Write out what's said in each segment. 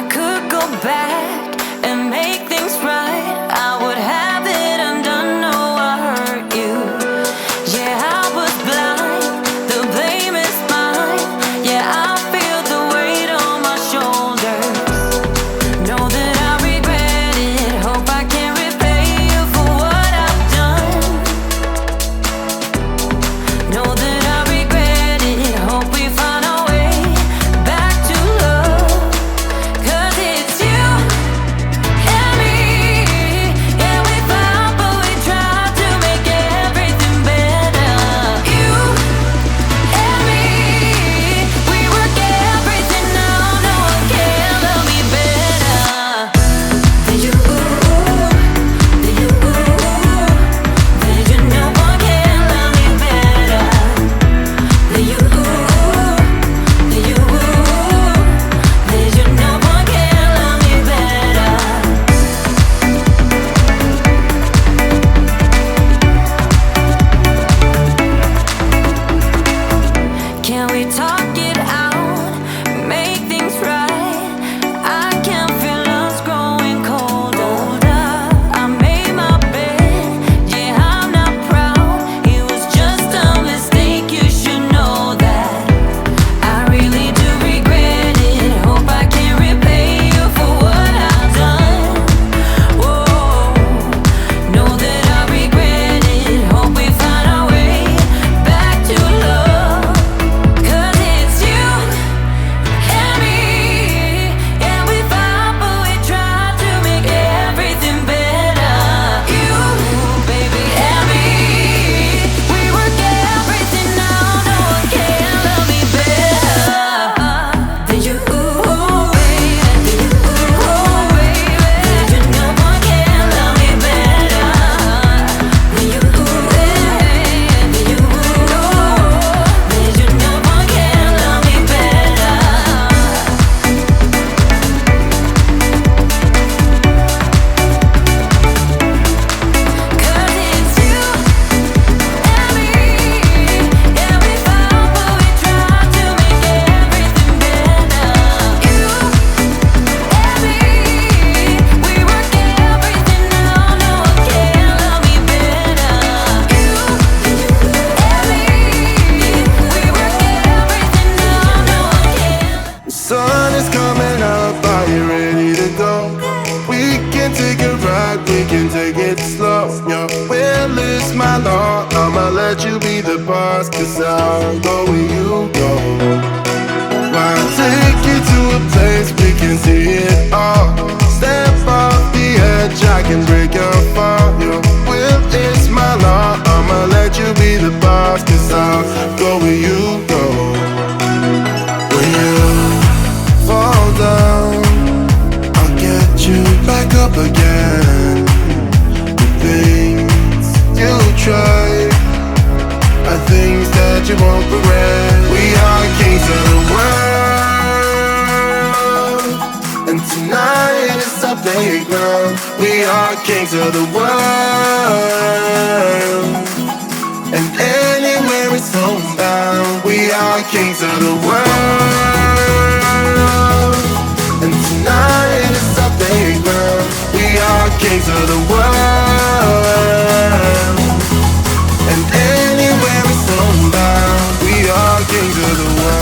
I could go back and make things right, I would have it undone. No, I hurt you. Yeah, I was blind, the blame is mine. Yeah, I feel the weight on my shoulders. Know that I regret it, hope I can repay you for what I've done. Know that I regret it, hope we find our way back to love. 'Cause it's you and me. Yeah, we fought but we tried to make everything better. You and me, we work everything out. No one can love me better than you. Than you. Than you. No one can love me better than you. Than you. Than you. No one can love me better. Can we talk it out, make things right? I can feel us growing colder. I made my bed, yeah, I'm not proud. It was just a mistake, you should know that. I really do regret it, hope I can repay you for what I've done. Whoa, know that I regret it, hope we find our way back to love. 'Cause it's you and me. Yeah, we fought but we tried to make everything better. You, baby, and me, we work everything out. No one can love me better than you, baby. Than you, baby. Than you. No one can love me better than you, than you. Than you. No one can love me better. 'Cause it's you and me. Yeah, we fought but we tried to make everything better. You and me, we work everything out. No one can love me better. You and me, we work everything out. No one can. The sun is coming up, are you ready to go? We can take it right, we can take it slow. Your will is my law, I'ma let you be the boss, 'cause I'll go where you go. I'll take you to a place we can see it all. Step off the edge, I can break your fall. Your will is my law, I'ma let you be the boss, 'cause I'll go where you go. When you fall down, I'll get you back up again. The things you try are things that you won't regret. We are kings of the world, and tonight is our playground. We are kings of the world, and anywhere is homebound. We are kings of the world, and tonight is our playground. We are kings of the world, and anywhere is homebound. We are kings of the world.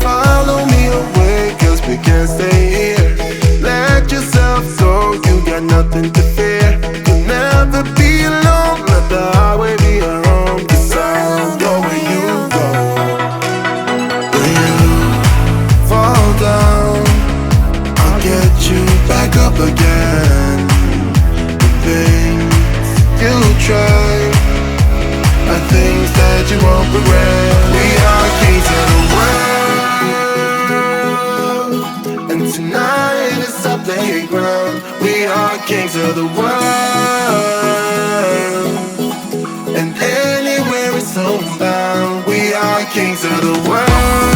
Follow me away, 'cause we can't stay here. Let yourself go, you got nothing to fear. You'll never be alone, let the highway be your home, 'cause I'll go where you go. When you fall down, I'll get you back up again. The things you try are things that you won't regret. We are kings of the world, and Tonight is our playground. We are kings of the world. And anywhere it's homebound, we are kings of the world.